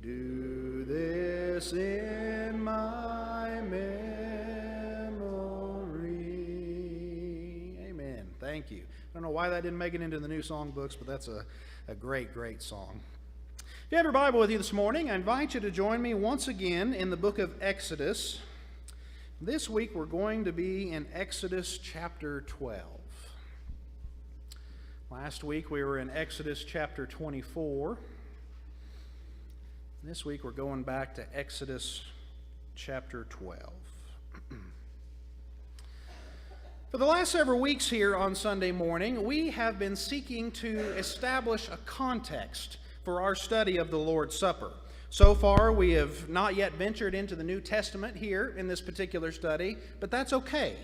Do this in my memory. Amen. Thank you. I don't know why that didn't make it into the new song books, but that's a great, great song. If you have your Bible with you this morning, I invite you to join me once again in the book of Exodus. This week we're going to be in Exodus chapter 12. Last week we were in Exodus chapter 24. This week we're going back to Exodus chapter 12. For the last several weeks here on Sunday morning, we have been seeking to establish a context for our study of the Lord's Supper. So far, we have not yet ventured into the New Testament here in this particular study, but that's okay,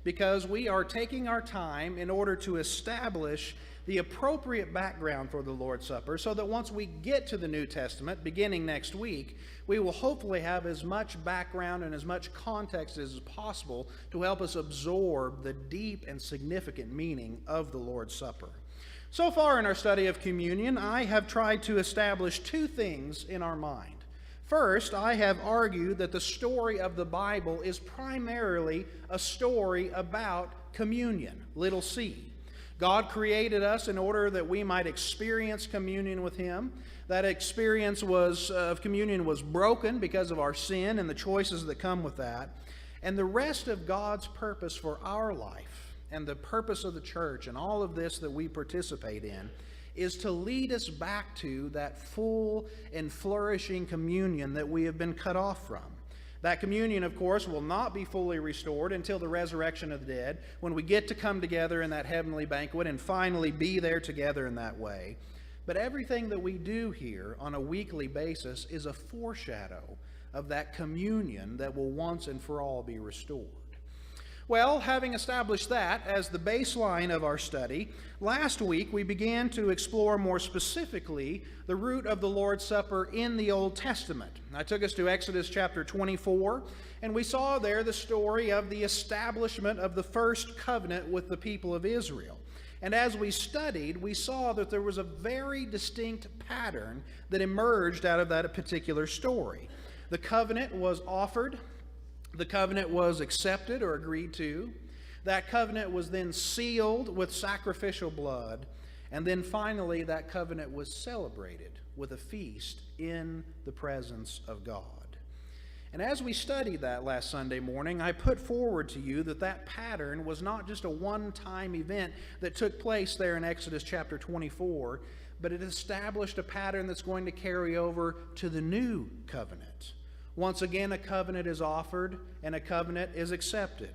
because we are taking our time in order to establish the appropriate background for the Lord's Supper, so that once we get to the New Testament, beginning next week, we will hopefully have as much background and as much context as possible to help us absorb the deep and significant meaning of the Lord's Supper. So far in our study of communion, I have tried to establish two things in our mind. First, I have argued that the story of the Bible is primarily a story about communion, little c. God created us in order that we might experience communion with Him. That experience of communion was broken because of our sin and the choices that come with that. And the rest of God's purpose for our life and the purpose of the church and all of this that we participate in is to lead us back to that full and flourishing communion that we have been cut off from. That communion, of course, will not be fully restored until the resurrection of the dead, when we get to come together in that heavenly banquet and finally be there together in that way. But everything that we do here on a weekly basis is a foreshadow of that communion that will once and for all be restored. Well, having established that as the baseline of our study, last week we began to explore more specifically the root of the Lord's Supper in the Old Testament. I took us to Exodus chapter 24, and we saw there the story of the establishment of the first covenant with the people of Israel. And as we studied, we saw that there was a very distinct pattern that emerged out of that particular story. The covenant was offered. The covenant was accepted or agreed to. That covenant was then sealed with sacrificial blood. And then finally, that covenant was celebrated with a feast in the presence of God. And as we studied that last Sunday morning, I put forward to you that that pattern was not just a one-time event that took place there in Exodus chapter 24, but it established a pattern that's going to carry over to the new covenant. Once again, a covenant is offered and a covenant is accepted.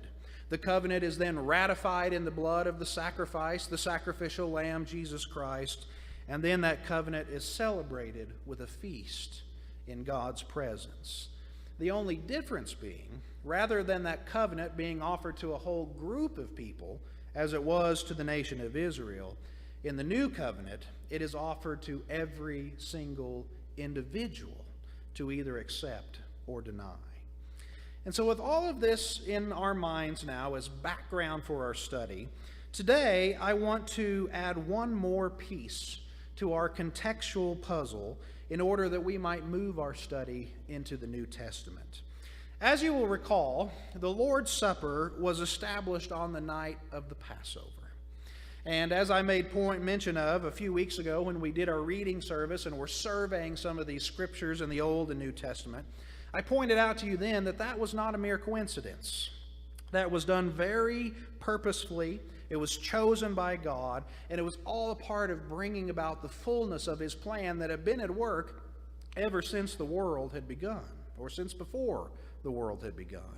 The covenant is then ratified in the blood of the sacrifice, the sacrificial lamb, Jesus Christ, and then that covenant is celebrated with a feast in God's presence. The only difference being, rather than that covenant being offered to a whole group of people, as it was to the nation of Israel, in the new covenant, it is offered to every single individual to either accept or deny. And so with all of this in our minds now as background for our study, today I want to add one more piece to our contextual puzzle in order that we might move our study into the New Testament. As you will recall, the Lord's Supper was established on the night of the Passover. And as I made mention of a few weeks ago when we did our reading service and were surveying some of these scriptures in the Old and New Testament, I pointed out to you then that that was not a mere coincidence. That was done very purposefully. It was chosen by God, and it was all a part of bringing about the fullness of His plan that had been at work ever since the world had begun, or since before the world had begun.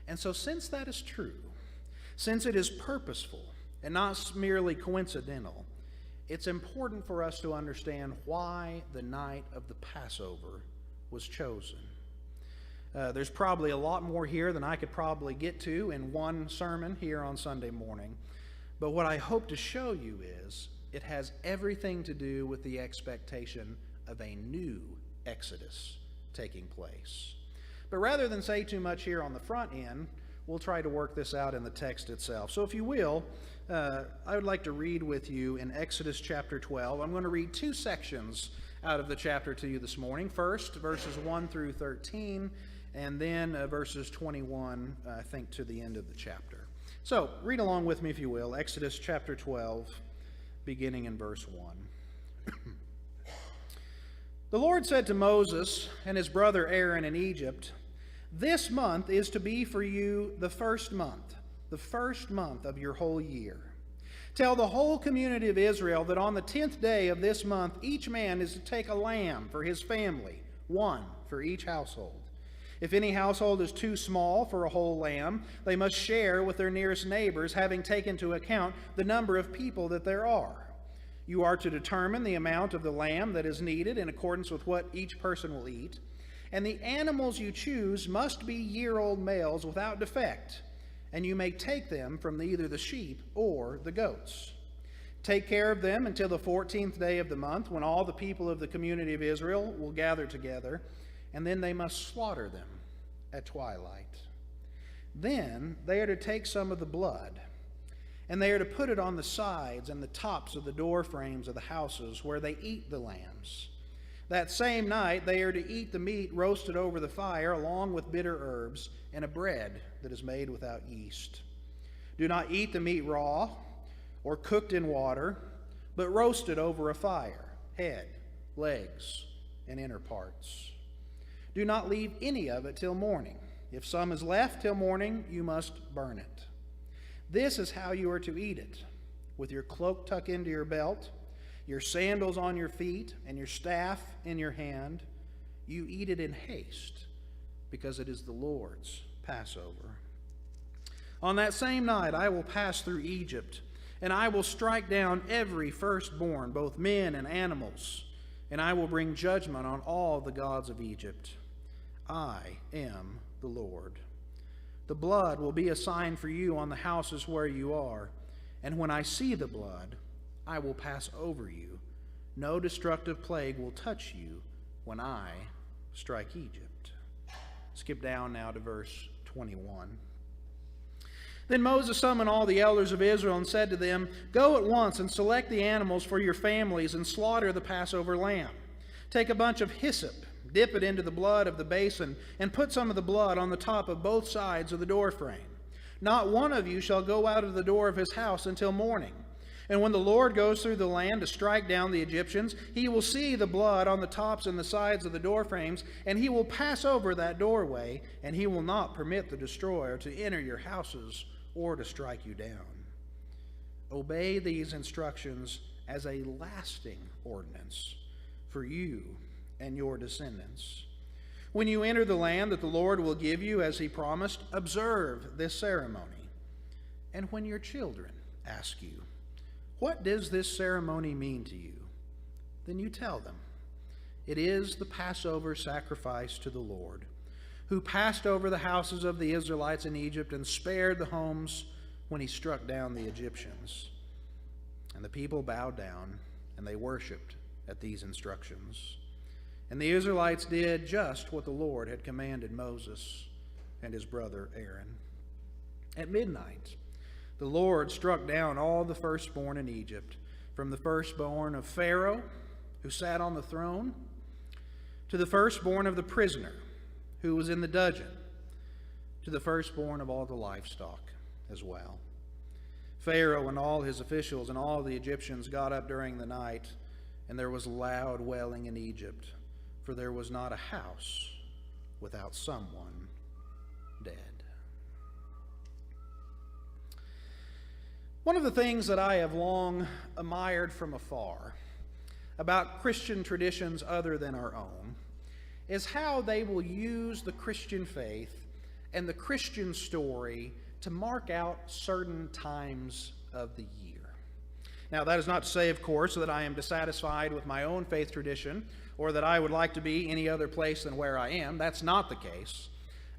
And so since that is true, since it is purposeful and not merely coincidental, it's important for us to understand why the night of the Passover was chosen. There's probably a lot more here than I could probably get to in one sermon here on Sunday morning. But what I hope to show you is it has everything to do with the expectation of a new Exodus taking place. But rather than say too much here on the front end, we'll try to work this out in the text itself. So if you will, I would like to read with you in Exodus chapter 12. I'm going to read two sections out of the chapter to you this morning. First, verses 1 through 13, and then verses 21, I think, to the end of the chapter. So, read along with me, if you will, Exodus chapter 12, beginning in verse 1. The Lord said to Moses and his brother Aaron in Egypt, "This month is to be for you the first month of your whole year. Tell the whole community of Israel that on the 10th day of this month each man is to take a lamb for his family, one for each household. If any household is too small for a whole lamb, they must share with their nearest neighbors, having taken into account the number of people that there are. You are to determine the amount of the lamb that is needed in accordance with what each person will eat. And the animals you choose must be year-old males without defect, and you may take them from either the sheep or the goats. Take care of them until the 14th day of the month, when all the people of the community of Israel will gather together, and then they must slaughter them at twilight. Then they are to take some of the blood, and they are to put it on the sides and the tops of the door frames of the houses where they eat the lambs. That same night they are to eat the meat roasted over the fire, along with bitter herbs and a bread that is made without yeast. Do not eat the meat raw or cooked in water, but roasted over a fire, head, legs, and inner parts. Do not leave any of it till morning. If some is left till morning, you must burn it. This is how you are to eat it, with your cloak tucked into your belt, your sandals on your feet, and your staff in your hand. You eat it in haste, because it is the Lord's Passover. On that same night I will pass through Egypt, and I will strike down every firstborn, both men and animals, and I will bring judgment on all the gods of Egypt. I am the Lord. The blood will be a sign for you on the houses where you are, and when I see the blood, I will pass over you. No destructive plague will touch you when I strike Egypt." Skip down now to verse 21. Then Moses summoned all the elders of Israel and said to them, "Go at once and select the animals for your families and slaughter the Passover lamb. Take a bunch of hyssop, dip it into the blood of the basin, and put some of the blood on the top of both sides of the doorframe. Not one of you shall go out of the door of his house until morning. And when the Lord goes through the land to strike down the Egyptians, he will see the blood on the tops and the sides of the doorframes, and he will pass over that doorway, and he will not permit the destroyer to enter your houses or to strike you down. Obey these instructions as a lasting ordinance for you and your descendants. When you enter the land that the Lord will give you as he promised, observe this ceremony. And when your children ask you, 'What does this ceremony mean to you?' then you tell them, 'It is the Passover sacrifice to the Lord, who passed over the houses of the Israelites in Egypt and spared the homes when he struck down the Egyptians.' And the people bowed down, and they worshipped at these instructions. And the Israelites did just what the Lord had commanded Moses and his brother Aaron. At midnight, the Lord struck down all the firstborn in Egypt, from the firstborn of Pharaoh, who sat on the throne, to the firstborn of the prisoner, who was in the dungeon, to the firstborn of all the livestock as well. Pharaoh and all his officials and all the Egyptians got up during the night, and there was loud wailing in Egypt, for there was not a house without someone dead." One of the things that I have long admired from afar about Christian traditions other than our own is how they will use the Christian faith and the Christian story to mark out certain times of the year. Now, that is not to say, of course, that I am dissatisfied with my own faith tradition or that I would like to be any other place than where I am. That's not the case.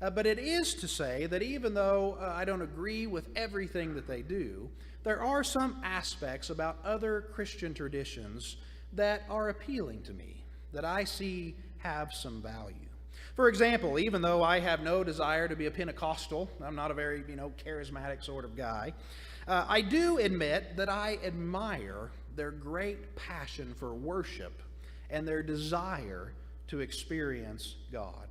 But it is to say that even though I don't agree with everything that they do, there are some aspects about other Christian traditions that are appealing to me, that I see have some value. For example, even though I have no desire to be a Pentecostal, I'm not a very, charismatic sort of guy, I do admit that I admire their great passion for worship and their desire to experience God.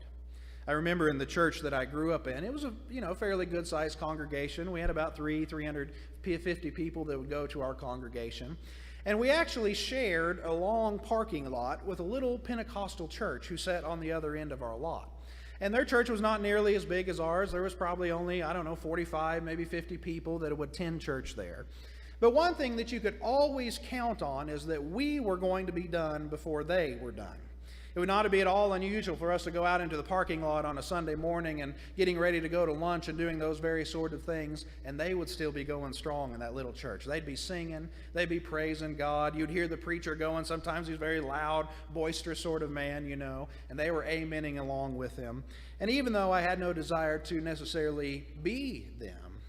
I remember in the church that I grew up in, it was a fairly good-sized congregation. We had about 350 people that would go to our congregation. And we actually shared a long parking lot with a little Pentecostal church who sat on the other end of our lot. And their church was not nearly as big as ours. There was probably only, 45, maybe 50 people that would attend church there. But one thing that you could always count on is that we were going to be done before they were done. It would not be at all unusual for us to go out into the parking lot on a Sunday morning and getting ready to go to lunch and doing those very sort of things, and they would still be going strong in that little church. They'd be singing, they'd be praising God. You'd hear the preacher going. Sometimes he's a very loud, boisterous sort of man, and they were amening along with him. And even though I had no desire to necessarily be them,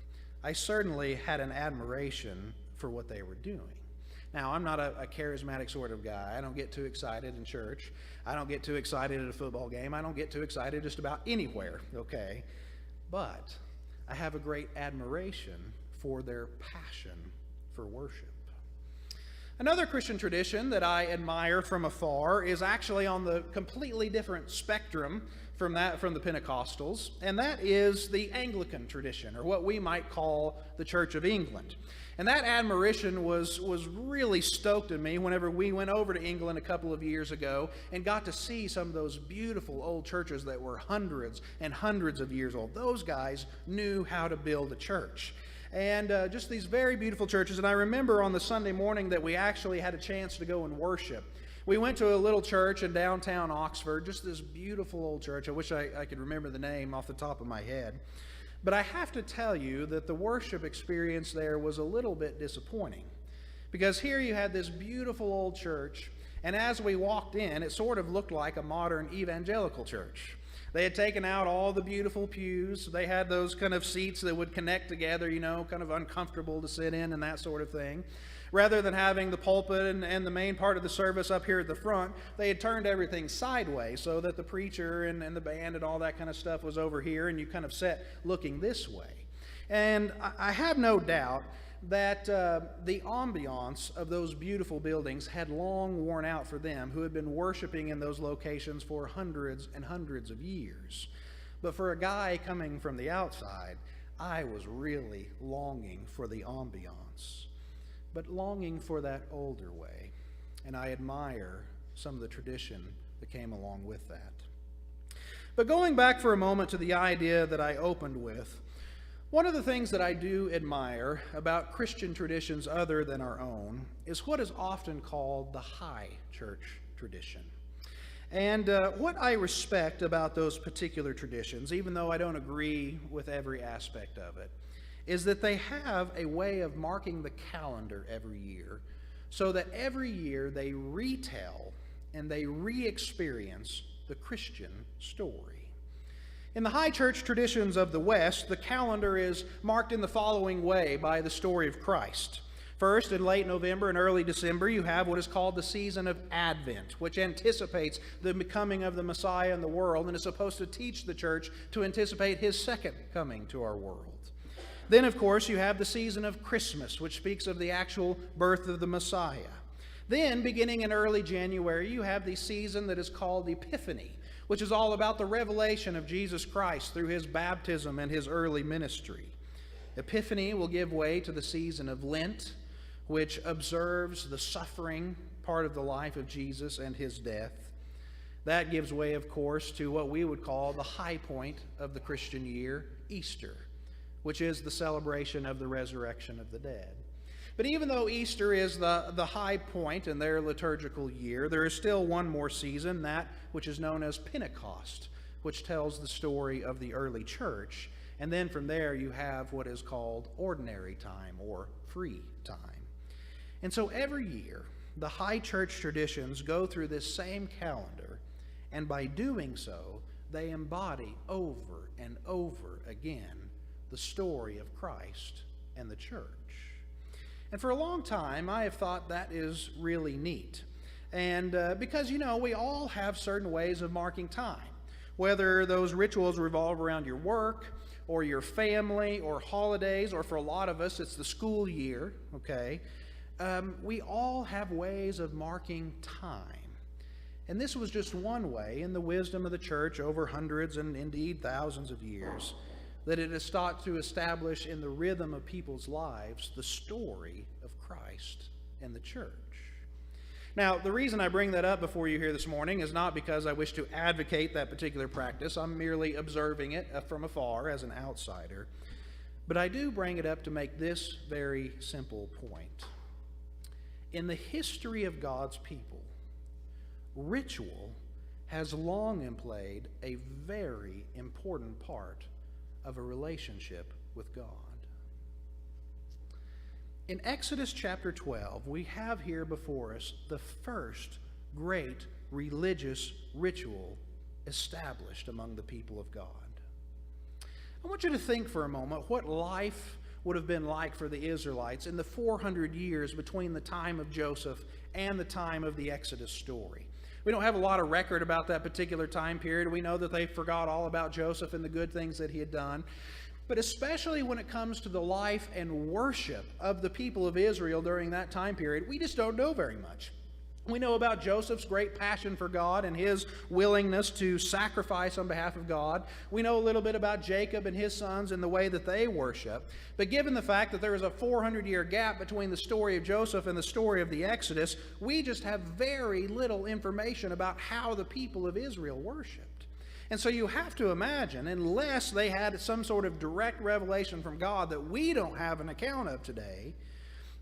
I certainly had an admiration for what they were doing. Now, I'm not a charismatic sort of guy. I don't get too excited in church. I don't get too excited at a football game. I don't get too excited just about anywhere, okay? But I have a great admiration for their passion for worship. Another Christian tradition that I admire from afar is actually on the completely different spectrum from the Pentecostals, and that is the Anglican tradition, or what we might call the Church of England. And that admiration was really stoked in me whenever we went over to England a couple of years ago and got to see some of those beautiful old churches that were hundreds and hundreds of years old. Those guys knew how to build a church. And just these very beautiful churches. And I remember on the Sunday morning that we actually had a chance to go and worship. We went to a little church in downtown Oxford, just this beautiful old church. I wish I could remember the name off the top of my head. But I have to tell you that the worship experience there was a little bit disappointing. Because here you had this beautiful old church, and as we walked in, it sort of looked like a modern evangelical church. They had taken out all the beautiful pews. They had those kind of seats that would connect together, kind of uncomfortable to sit in and that sort of thing. Rather than having the pulpit and the main part of the service up here at the front, they had turned everything sideways so that the preacher and the band and all that kind of stuff was over here, and you kind of sat looking this way. And I have no doubt that the ambiance of those beautiful buildings had long worn out for them who had been worshiping in those locations for hundreds and hundreds of years. But for a guy coming from the outside, I was really longing for the ambiance, but longing for that older way. And I admire some of the tradition that came along with that. But going back for a moment to the idea that I opened with, one of the things that I do admire about Christian traditions other than our own is what is often called the high church tradition. And what I respect about those particular traditions, even though I don't agree with every aspect of it, is that they have a way of marking the calendar every year so that every year they retell and they re-experience the Christian story. In the high church traditions of the West, the calendar is marked in the following way by the story of Christ. First, in late November and early December, you have what is called the season of Advent, which anticipates the coming of the Messiah in the world and is supposed to teach the church to anticipate his second coming to our world. Then, of course, you have the season of Christmas, which speaks of the actual birth of the Messiah. Then, beginning in early January, you have the season that is called Epiphany, which is all about the revelation of Jesus Christ through his baptism and his early ministry. Epiphany will give way to the season of Lent, which observes the suffering part of the life of Jesus and his death. That gives way, of course, to what we would call the high point of the Christian year, Easter, which is the celebration of the resurrection of the dead. But even though Easter is the high point in their liturgical year, there is still one more season, that which is known as Pentecost, which tells the story of the early church. And then from there you have what is called ordinary time or free time. And so every year, the high church traditions go through this same calendar, and by doing so, they embody over and over again the story of Christ and the church. And for a long time, I have thought that is really neat. And because, we all have certain ways of marking time, whether those rituals revolve around your work or your family or holidays, or for a lot of us, it's the school year, okay? We all have ways of marking time. And this was just one way in the wisdom of the church over hundreds and indeed thousands of years that it has sought to establish in the rhythm of people's lives the story of Christ and the church. Now, the reason I bring that up before you here this morning is not because I wish to advocate that particular practice. I'm merely observing it from afar as an outsider. But I do bring it up to make this very simple point. In the history of God's people, ritual has long played a very important part of a relationship with God. In Exodus chapter 12, we have here before us the first great religious ritual established among the people of God. I want you to think for a moment what life would have been like for the Israelites in the 400 years between the time of Joseph and the time of the Exodus story. We don't have a lot of record about that particular time period. We know that they forgot all about Joseph and the good things that he had done. But especially when it comes to the life and worship of the people of Israel during that time period, we just don't know very much. We know about Joseph's great passion for God and his willingness to sacrifice on behalf of God. We know a little bit about Jacob and his sons and the way that they worship. But given the fact that there is a 400-year gap between the story of Joseph and the story of the Exodus, we just have very little information about how the people of Israel worshiped. And so you have to imagine, unless they had some sort of direct revelation from God that we don't have an account of today,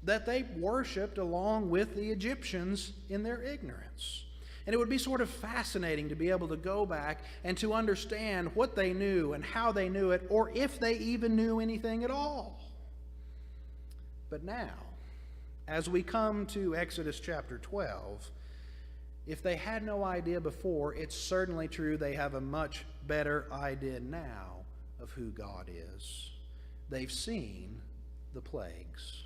that they worshipped along with the Egyptians in their ignorance. And it would be sort of fascinating to be able to go back and to understand what they knew and how they knew it, or if they even knew anything at all. But now, as we come to Exodus chapter 12, if they had no idea before, it's certainly true they have a much better idea now of who God is. They've seen the plagues.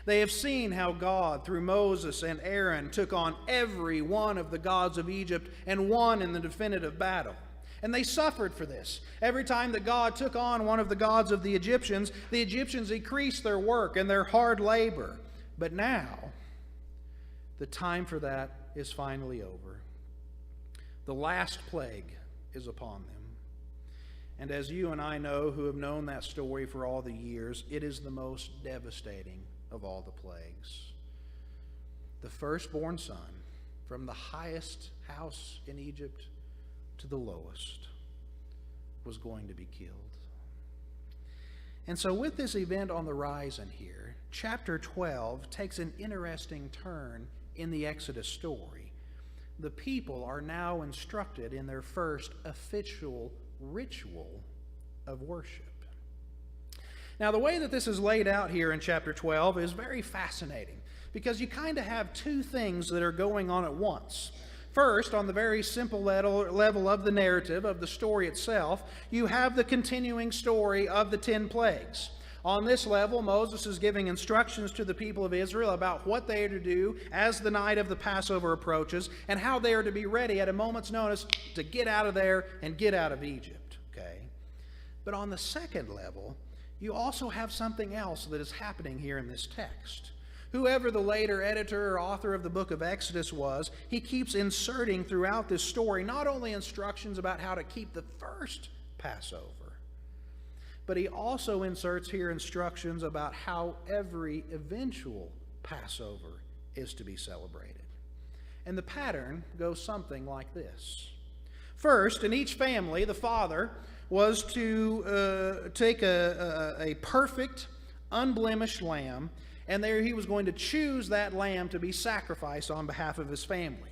They have seen how God, through Moses and Aaron, took on every one of the gods of Egypt and won in the definitive battle. And they suffered for this. Every time that God took on one of the gods of the Egyptians increased their work and their hard labor. But now, the time for that is finally over. The last plague is upon them. And as you and I know, who have known that story for all the years, it is the most devastating of all the plagues. The firstborn son, from the highest house in Egypt to the lowest, was going to be killed. And so with this event on the horizon here, chapter 12 takes an interesting turn in the Exodus story. The people are now instructed in their first official ritual of worship. Now, the way that this is laid out here in chapter 12 is very fascinating because you kind of have two things that are going on at once. First, on the very simple level of the narrative, of the story itself, you have the continuing story of the 10 plagues. On this level, Moses is giving instructions to the people of Israel about what they are to do as the night of the Passover approaches and how they are to be ready at a moment's notice to get out of there and get out of Egypt. Okay? But on the second level, you also have something else that is happening here in this text. Whoever the later editor or author of the book of Exodus was, he keeps inserting throughout this story not only instructions about how to keep the first Passover, but he also inserts here instructions about how every eventual Passover is to be celebrated. And the pattern goes something like this. First, in each family, the father was to take a perfect, unblemished lamb, and there he was going to choose that lamb to be sacrificed on behalf of his family.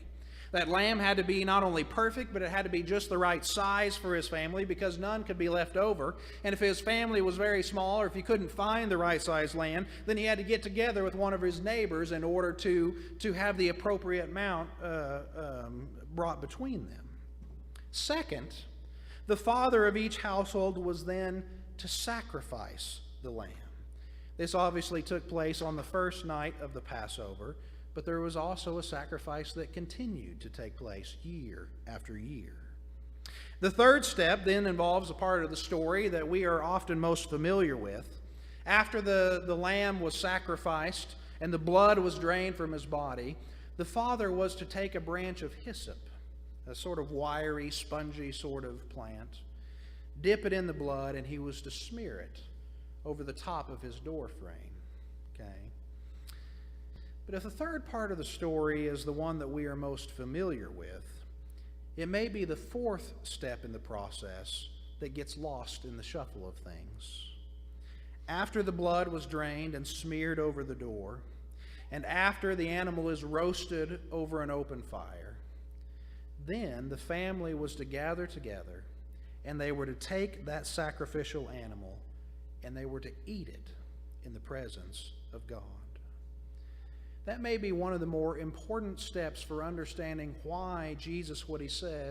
That lamb had to be not only perfect, but it had to be just the right size for his family because none could be left over. And if his family was very small or if he couldn't find the right size lamb, then he had to get together with one of his neighbors in order to have the appropriate amount brought between them. Second, the father of each household was then to sacrifice the lamb. This obviously took place on the first night of the Passover, but there was also a sacrifice that continued to take place year after year. The third step then involves a part of the story that we are often most familiar with. After the lamb was sacrificed and the blood was drained from his body, The father was to take a branch of hyssop, a sort of wiry, spongy sort of plant, dip it in the blood, and he was to smear it over the top of his door frame. Okay? But if the third part of the story is the one that we are most familiar with, it may be the fourth step in the process that gets lost in the shuffle of things. After the blood was drained and smeared over the door, and after the animal is roasted over an open fire, then the family was to gather together, and they were to take that sacrificial animal, and they were to eat it in the presence of God. That may be one of the more important steps for understanding why Jesus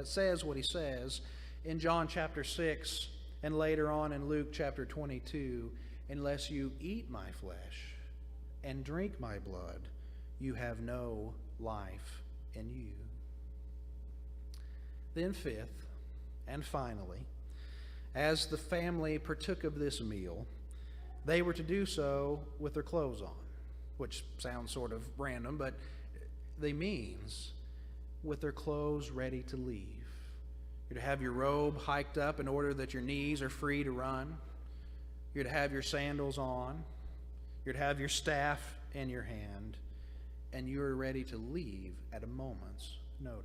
says what he says in John chapter 6 and later on in Luke chapter 22, unless you eat my flesh and drink my blood, you have no life in you. Then fifth, and finally, as the family partook of this meal, they were to do so with their clothes on, which sounds sort of random, but they means with their clothes ready to leave. You're to have your robe hiked up in order that your knees are free to run. You're to have your sandals on. You're to have your staff in your hand. And you're ready to leave at a moment's notice.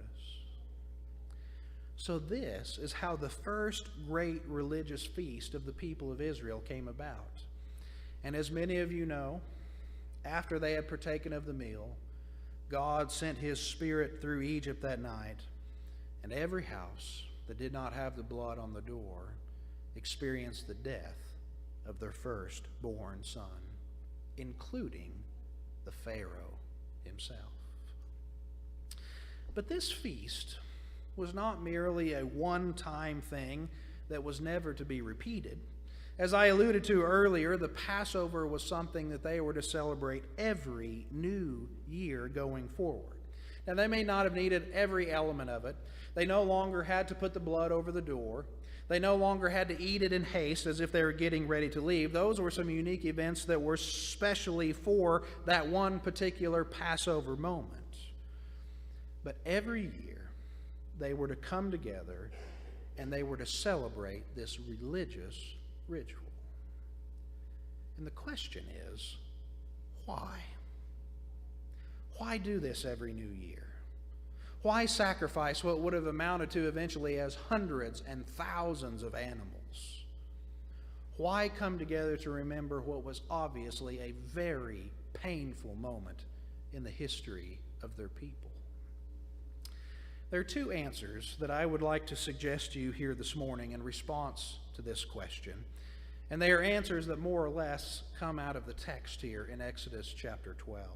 So this is how the first great religious feast of the people of Israel came about. And as many of you know, after they had partaken of the meal, God sent his Spirit through Egypt that night, and every house that did not have the blood on the door experienced the death of their firstborn son, including the Pharaoh himself. But this feast was not merely a one-time thing that was never to be repeated. As I alluded to earlier, the Passover was something that they were to celebrate every new year going forward. Now, they may not have needed every element of it. They no longer had to put the blood over the door. They no longer had to eat it in haste as if they were getting ready to leave. Those were some unique events that were specially for that one particular Passover moment. But every year, they were to come together and they were to celebrate this religious ritual. And the question is, why? Why do this every new year? Why sacrifice what would have amounted to eventually as hundreds and thousands of animals? Why come together to remember what was obviously a very painful moment in the history of their people? There are two answers that I would like to suggest to you here this morning in response to this question. And they are answers that more or less come out of the text here in Exodus chapter 12.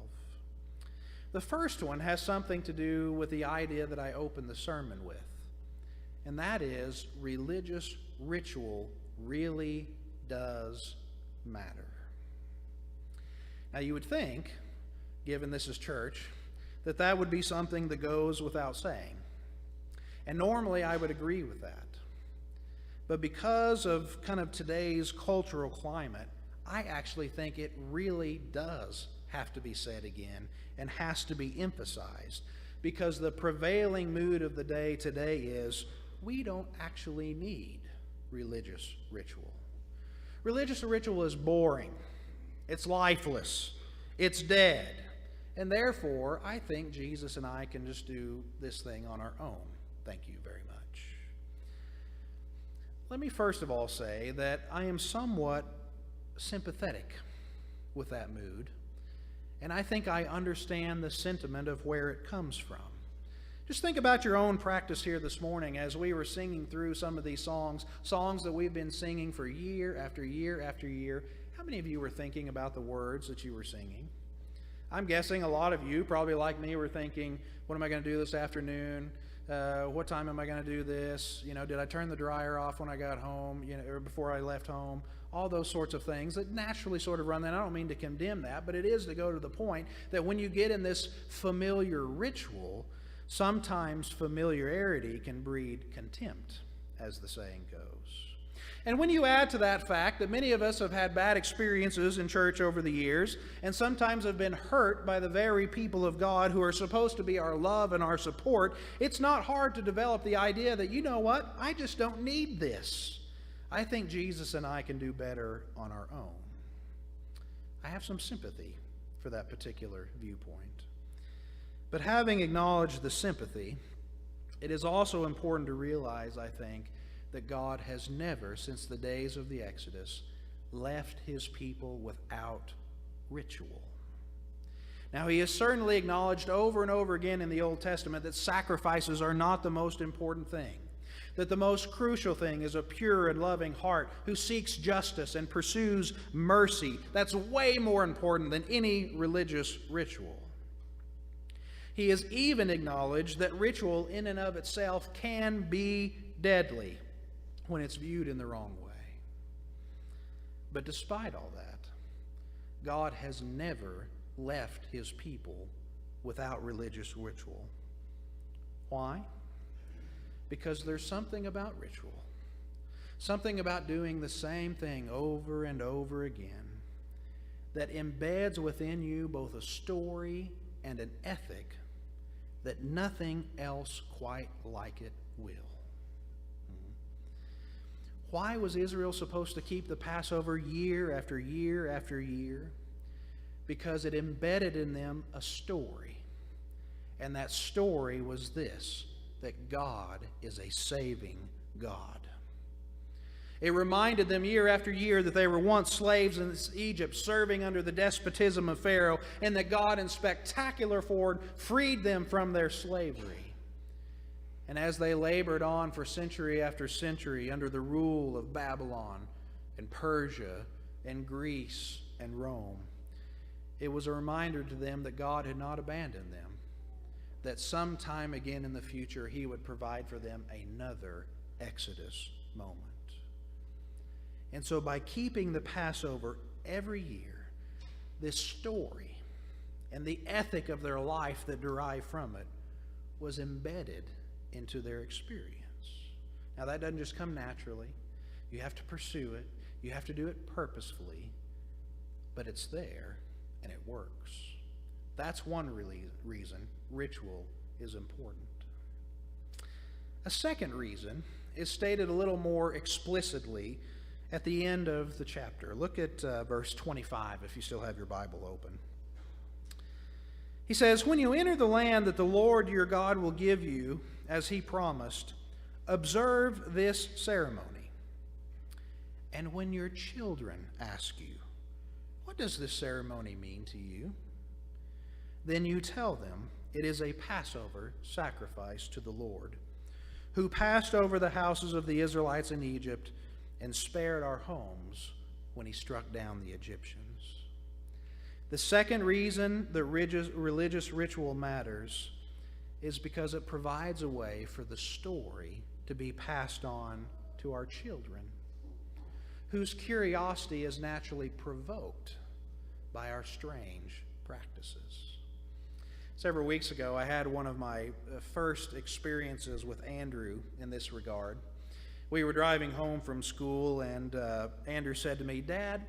The first one has something to do with the idea that I opened the sermon with, and that is religious ritual really does matter. Now, you would think, given this is church, that would be something that goes without saying. And normally I would agree with that. But because of kind of today's cultural climate, I actually think it really does have to be said again and has to be emphasized, because the prevailing mood of the day today is we don't actually need religious ritual. Religious ritual is boring, it's lifeless, it's dead, and therefore I think Jesus and I can just do this thing on our own. Thank you very much. Let me first of all say that I am somewhat sympathetic with that mood, and I think I understand the sentiment of where it comes from. Just think about your own practice here this morning as we were singing through some of these songs that we've been singing for year after year after year. How many of you were thinking about the words that you were singing? I'm guessing a lot of you, probably like me, were thinking, what am I going to do this afternoon? What time am I going to do this? Did I turn the dryer off when I got home, or before I left home? All those sorts of things that naturally sort of run that. I don't mean to condemn that, but it is to go to the point that when you get in this familiar ritual, sometimes familiarity can breed contempt, as the saying goes. And when you add to that fact that many of us have had bad experiences in church over the years, and sometimes have been hurt by the very people of God who are supposed to be our love and our support, it's not hard to develop the idea that, you know what, I just don't need this. I think Jesus and I can do better on our own. I have some sympathy for that particular viewpoint. But having acknowledged the sympathy, it is also important to realize, I think, that God has never, since the days of the Exodus, left his people without ritual. Now, he has certainly acknowledged over and over again in the Old Testament that sacrifices are not the most important thing, that the most crucial thing is a pure and loving heart who seeks justice and pursues mercy. That's way more important than any religious ritual. He has even acknowledged that ritual in and of itself can be deadly when it's viewed in the wrong way. But despite all that, God has never left his people without religious ritual. Why? Because there's something about ritual, something about doing the same thing over and over again, that embeds within you both a story and an ethic that nothing else quite like it will. Why was Israel supposed to keep the Passover year after year after year? Because it embedded in them a story. And that story was this, that God is a saving God. It reminded them year after year that they were once slaves in Egypt, serving under the despotism of Pharaoh, and that God in spectacular forward freed them from their slavery. And as they labored on for century after century under the rule of Babylon and Persia and Greece and Rome, it was a reminder to them that God had not abandoned them, that sometime again in the future he would provide for them another Exodus moment. And so by keeping the Passover every year, this story and the ethic of their life that derived from it was embedded into their experience. Now that doesn't just come naturally. You have to pursue it. You have to do it purposefully. But it's there and it works. That's one reason ritual is important. A second reason is stated a little more explicitly at the end of the chapter. Look at verse 25 if you still have your Bible open. He says, "When you enter the land that the Lord your God will give you, as he promised, observe this ceremony. And when your children ask you, 'What does this ceremony mean to you?' then you tell them, 'It is a Passover sacrifice to the Lord, who passed over the houses of the Israelites in Egypt and spared our homes when he struck down the Egyptians.'" The second reason that religious ritual matters is because it provides a way for the story to be passed on to our children, whose curiosity is naturally provoked by our strange practices. Several weeks ago, I had one of my first experiences with Andrew in this regard. We were driving home from school, and Andrew said to me, "Dad,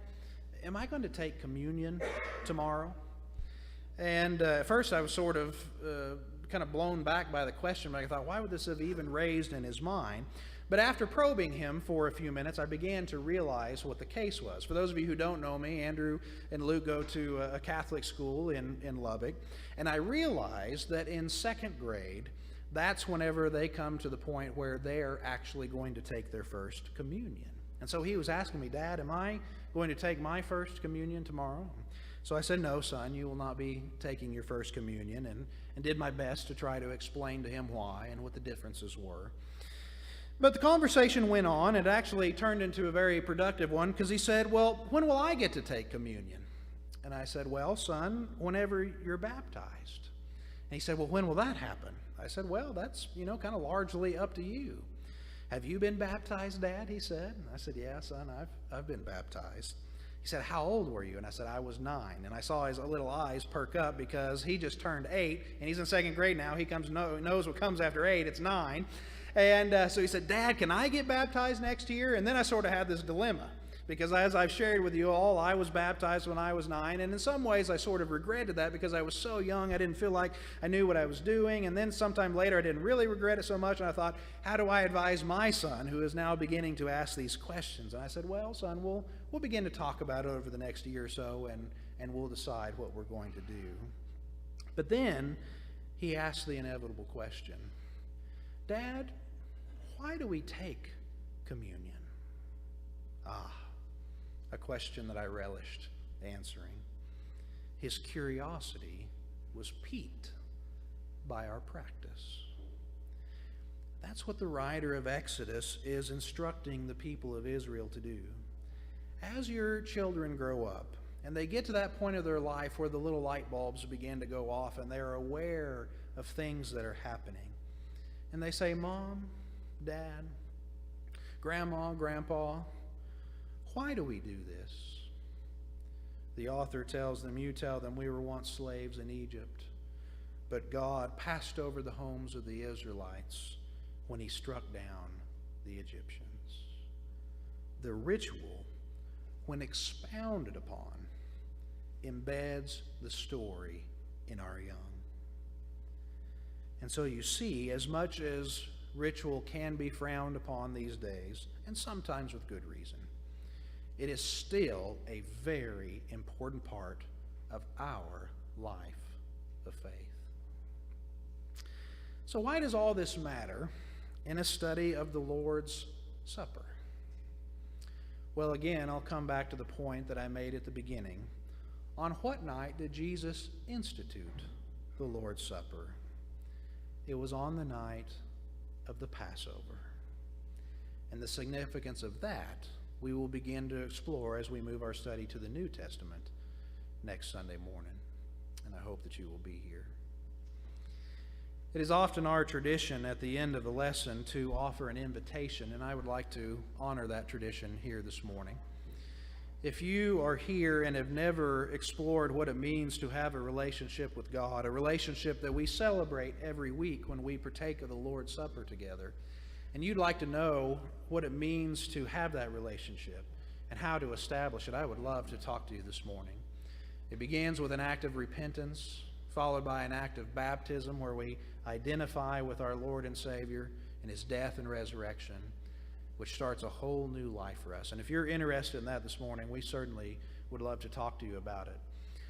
am I going to take communion tomorrow?" And at first I was sort of kind of blown back by the question, but I thought, why would this have even raised in his mind? But after probing him for a few minutes, I began to realize what the case was. For those of you who don't know me, Andrew and Luke go to a Catholic school in Lubbock, and I realized that in second grade, that's whenever they come to the point where they're actually going to take their first communion. And so he was asking me, "Dad, am I going to take my first communion tomorrow?" So I said, "No, son, you will not be taking your first communion," and did my best to try to explain to him why and what the differences were. But the conversation went on. It actually turned into a very productive one because he said, "Well, when will I get to take communion?" And I said, "Well, son, whenever you're baptized." And he said, "Well, when will that happen?" I said, "Well, that's, kind of largely up to you." "Have you been baptized, Dad?" he said. And I said, "Yeah, son, I've been baptized." He said, "How old were you?" And I said, "I was 9. And I saw his little eyes perk up because he just turned 8, and he's in second grade now. He knows what comes after 8. It's 9. And so he said, Dad, can I get baptized next year? And then I sort of had this dilemma. Because as I've shared with you all, I was baptized when I was 9, and in some ways I sort of regretted that because I was so young, I didn't feel like I knew what I was doing, and then sometime later I didn't really regret it so much, and I thought, how do I advise my son who is now beginning to ask these questions? And I said, well, son, we'll begin to talk about it over the next year or so, and we'll decide what we're going to do. But then he asked the inevitable question, Dad, why do we take communion? A question that I relished answering. His curiosity was piqued by our practice. That's what the writer of Exodus is instructing the people of Israel to do. As your children grow up, and they get to that point of their life where the little light bulbs begin to go off, and they're aware of things that are happening, and they say, Mom, Dad, Grandma, Grandpa, why do we do this? The author tells them, you tell them, we were once slaves in Egypt, but God passed over the homes of the Israelites when he struck down the Egyptians. The ritual, when expounded upon, embeds the story in our young. And so you see, as much as ritual can be frowned upon these days, and sometimes with good reason, it is still a very important part of our life of faith. So why does all this matter in a study of the Lord's Supper? Well, again, I'll come back to the point that I made at the beginning. On what night did Jesus institute the Lord's Supper? It was on the night of the Passover. And the significance of that we will begin to explore as we move our study to the New Testament next Sunday morning. And I hope that you will be here. It is often our tradition at the end of the lesson to offer an invitation, and I would like to honor that tradition here this morning. If you are here and have never explored what it means to have a relationship with God, a relationship that we celebrate every week when we partake of the Lord's Supper together, and you'd like to know what it means to have that relationship and how to establish it, I would love to talk to you this morning. It begins with an act of repentance, followed by an act of baptism where we identify with our Lord and Savior in his death and resurrection, which starts a whole new life for us. And if you're interested in that this morning, we certainly would love to talk to you about it.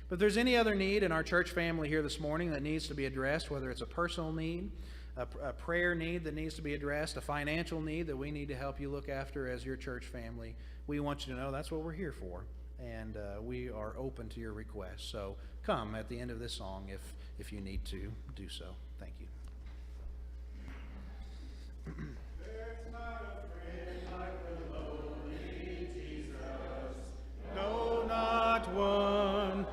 But if there's any other need in our church family here this morning that needs to be addressed, whether it's a personal need, a prayer need that needs to be addressed, a financial need that we need to help you look after as your church family, we want you to know that's what we're here for, and we are open to your requests. So come at the end of this song if you need to do so. Thank you. There's not a friend like the lowly Jesus. No, not one.